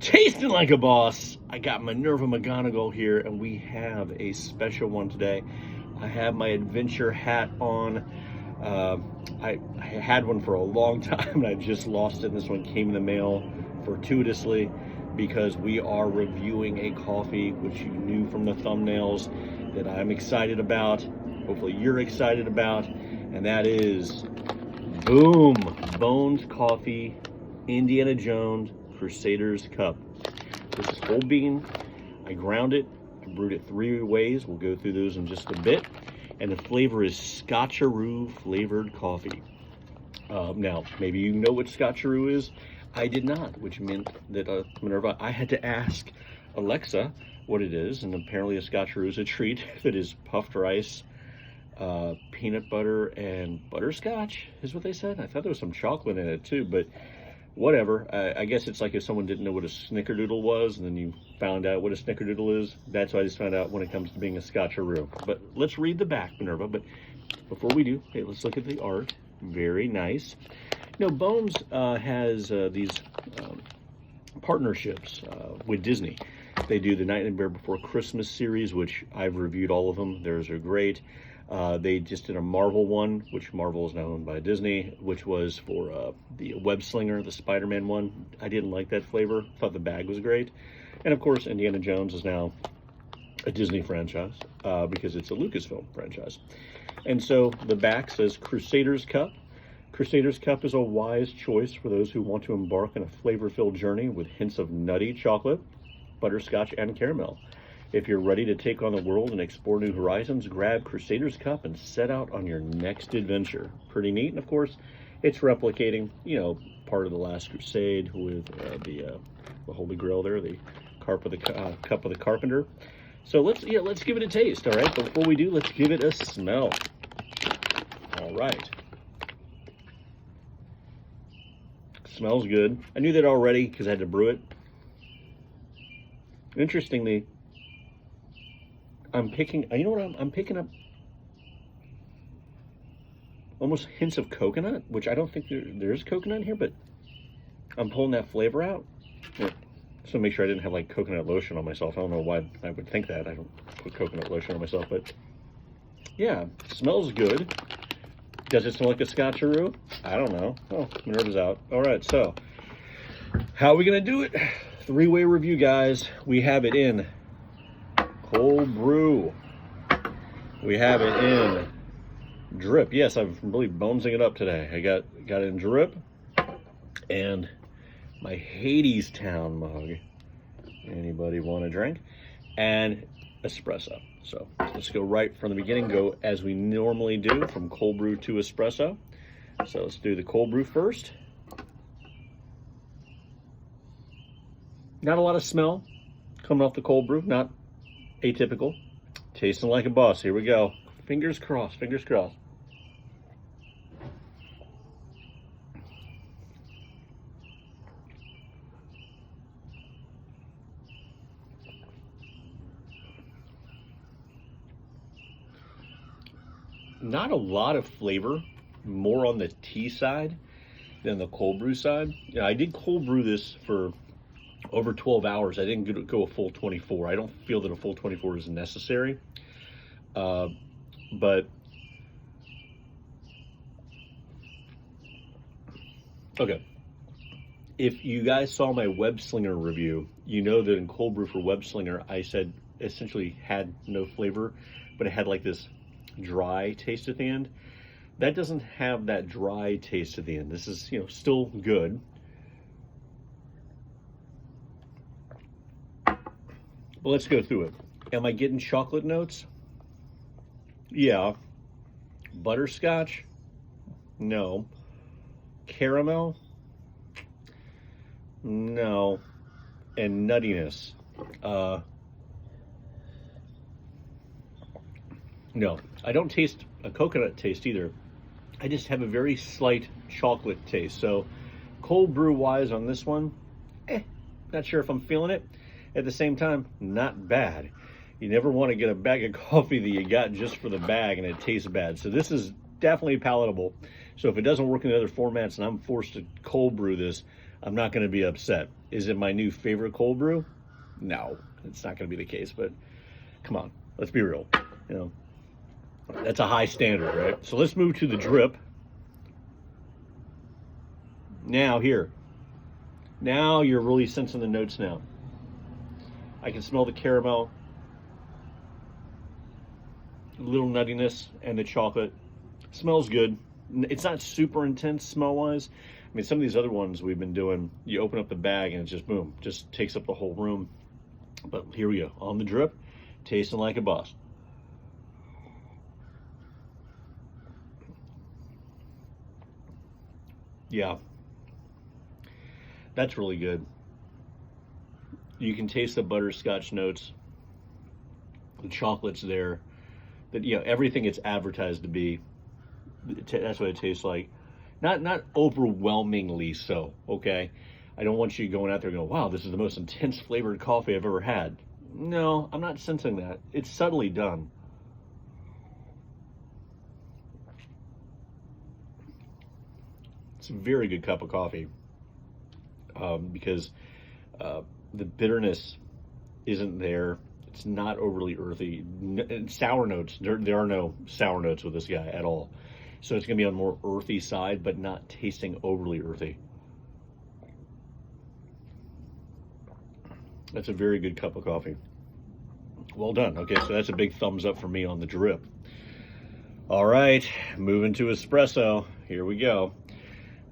Tasting like a boss. I got Minerva McGonagall here, and we have a special one today. I have my adventure hat on. I had one for a long time, and I just lost it. This one came in the mail fortuitously because we are reviewing a coffee, which you knew from the thumbnails that I'm excited about. Hopefully you're excited about, and that is Boom Bones Coffee, Indiana Jones Crusader's Cup. This is whole bean. I ground it. I brewed it 3 ways. We'll go through those in just a bit. And the flavor is Scotcheroo flavored coffee. Now, maybe you know what Scotcheroo is. I did not, which meant that Minerva, I had to ask Alexa what it is. And apparently a Scotcheroo is a treat that is puffed rice, peanut butter, and butterscotch is what they said. I thought there was some chocolate in it too, but whatever. I guess it's like if someone didn't know what a snickerdoodle was and then you found out what a snickerdoodle is. That's what I just found out when it comes to being a Scotcheroo. But let's read the back, Minerva. But before we do, hey, let's look at the art. Very nice. You know, Bones has these partnerships with Disney. They do the Nightmare Before Christmas series, which I've reviewed all of them. Theirs are great. They just did a Marvel one, which Marvel is now owned by Disney, which was for the web slinger, the Spider-Man one. I didn't like that flavor. Thought the bag was great. And of course, Indiana Jones is now a Disney franchise because it's a Lucasfilm franchise. And so the back says Crusader's Cup. Crusader's Cup is a wise choice for those who want to embark on a flavor-filled journey with hints of nutty chocolate, butterscotch, and caramel. If you're ready to take on the world and explore new horizons, grab Crusader's Cup and set out on your next adventure. Pretty neat, and of course, it's replicating, you know, part of the Last Crusade with the Holy Grail there, the Cup of the Carpenter. So let's give it a taste, all right? But before we do, let's give it a smell. All right. Smells good. I knew that already because I had to brew it. Interestingly, I'm picking, you know what, I'm picking up almost hints of coconut, which I don't think there's coconut in here, but I'm pulling that flavor out. So make sure I didn't have like coconut lotion on myself. I don't know why I would think that. I don't put coconut lotion on myself, but yeah, smells good. Does it smell like a Scotcheroo? I don't know. Oh, Minerva's out. All right, so how are we gonna do it? 3-way review, guys. We have it in cold brew. We have it in drip. Yes, I'm really bonesing it up today. I got it in drip and my Hadestown mug. Anybody want a drink? And espresso. So let's go right from the beginning, go as we normally do from cold brew to espresso. So let's do the cold brew first. Not a lot of smell coming off the cold brew, not atypical. Tasting like a boss. Here we go. Fingers crossed, fingers crossed. Not a lot of flavor, more on the tea side than the cold brew side. Yeah, I did cold brew this for over 12 hours. I didn't go a full 24. I don't feel that a full 24 is necessary. But okay. If you guys saw my web slinger review, you know that in cold brew for web slinger, I said essentially had no flavor, but it had like this dry taste at the end. That doesn't have that dry taste at the end. This is, you know, still good. Well, let's go through it. Am I getting chocolate notes? Yeah. Butterscotch? No. Caramel? No. And nuttiness? No. I don't taste a coconut taste either. I just have a very slight chocolate taste. So cold brew wise on this one, not sure if I'm feeling it. At the same time, not bad. You never want to get a bag of coffee that you got just for the bag and it tastes bad. So this is definitely palatable. So if it doesn't work in the other formats and I'm forced to cold brew this, I'm not going to be upset. Is it my new favorite cold brew? No, it's not going to be the case, but come on, let's be real. You know, that's a high standard, right? So let's move to the drip. Now here. Now you're really sensing the notes now. I can smell the caramel, a little nuttiness, and the chocolate. Smells good. It's not super intense smell-wise. I mean, some of these other ones we've been doing, you open up the bag and it's just boom, just takes up the whole room. But here we go, on the drip, tasting like a boss. Yeah, that's really good. You can taste the butterscotch notes. The chocolate's there. That, you know, everything it's advertised to be. That's what it tastes like. Not overwhelmingly so, okay? I don't want you going out there going, wow, this is the most intense flavored coffee I've ever had. No, I'm not sensing that. It's subtly done. It's a very good cup of coffee because the bitterness isn't there. It's not overly earthy. Sour notes, there are no sour notes with this guy at all. So it's going to be on the more earthy side, but not tasting overly earthy. That's a very good cup of coffee. Well done. Okay, so that's a big thumbs up for me on the drip. All right, moving to espresso. Here we go.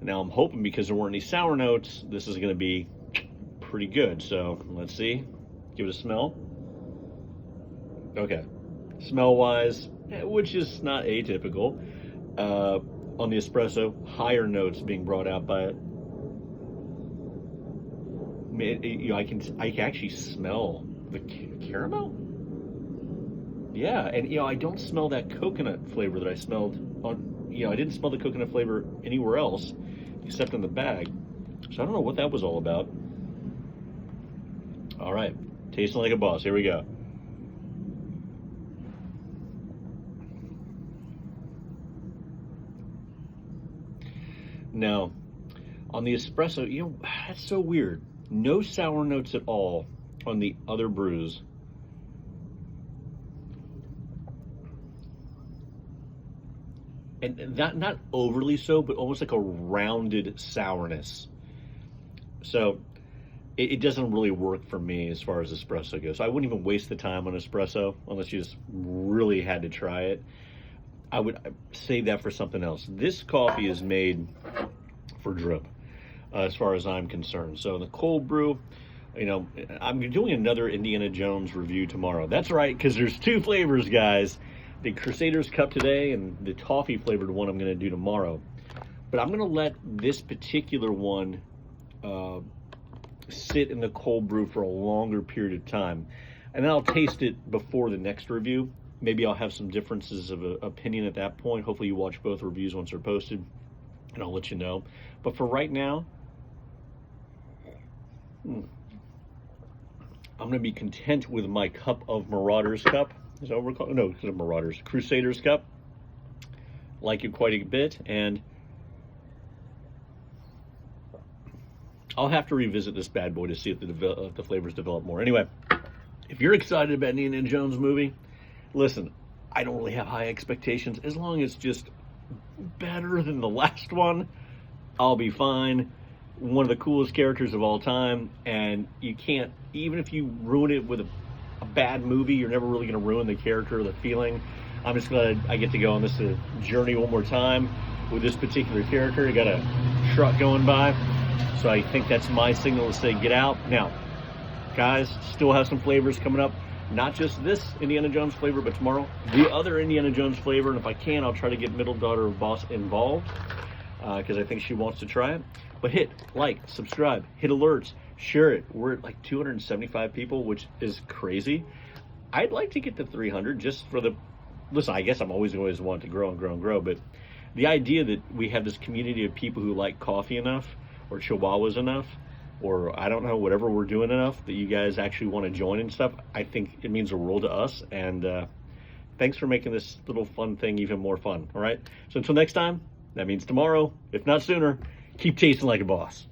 Now I'm hoping because there weren't any sour notes, this is going to be pretty good. So let's see. Give it a smell. Okay. Smell-wise, which is not atypical. On the espresso, higher notes being brought out by it. You know, I can actually smell the caramel. Yeah, and you know, I don't smell that coconut flavor that I smelled on. You know, I didn't smell the coconut flavor anywhere else except in the bag. So I don't know what that was all about. All right, tasting like a boss. Here we go. Now, on the espresso, you know, that's so weird. No sour notes at all on the other brews. And not overly so, but almost like a rounded sourness. So it doesn't really work for me as far as espresso goes. So I wouldn't even waste the time on espresso unless you just really had to try it. I would save that for something else. This coffee is made for drip, as far as I'm concerned. So the cold brew, you know, I'm doing another Indiana Jones review tomorrow. That's right, because there's two flavors, guys. The Crusader's cup today and the toffee flavored one I'm going to do tomorrow. But I'm going to let this particular one sit in the cold brew for a longer period of time. And then I'll taste it before the next review. Maybe I'll have some differences of opinion at that point. Hopefully you watch both reviews once they're posted, and I'll let you know. But for right now, I'm going to be content with my cup of Marauder's cup. Is that what we're calling? No, it's Marauder's. Crusader's cup. Like it quite a bit, and I'll have to revisit this bad boy to see if the flavors develop more. Anyway, if you're excited about an Indiana Jones movie, listen, I don't really have high expectations. As long as it's just better than the last one, I'll be fine. One of the coolest characters of all time, and you can't, even if you ruin it with a bad movie, you're never really going to ruin the character or the feeling. I'm just glad I get to go on this journey one more time with this particular character. I got a truck going by, so I think that's my signal to say get out. Now, guys, still have some flavors coming up. Not just this Indiana Jones flavor, but tomorrow, the other Indiana Jones flavor. And if I can, I'll try to get middle daughter of boss involved because I think she wants to try it. But hit like, subscribe, hit alerts, share it. We're at like 275 people, which is crazy. I'd like to get to 300 just for the, listen, I guess I'm always want to grow and grow and grow. But the idea that we have this community of people who like coffee enough or chihuahuas enough, or I don't know, whatever we're doing enough that you guys actually want to join and stuff, I think it means the world to us. And thanks for making this little fun thing even more fun. All right. So until next time, that means tomorrow, if not sooner, keep tasting like a boss.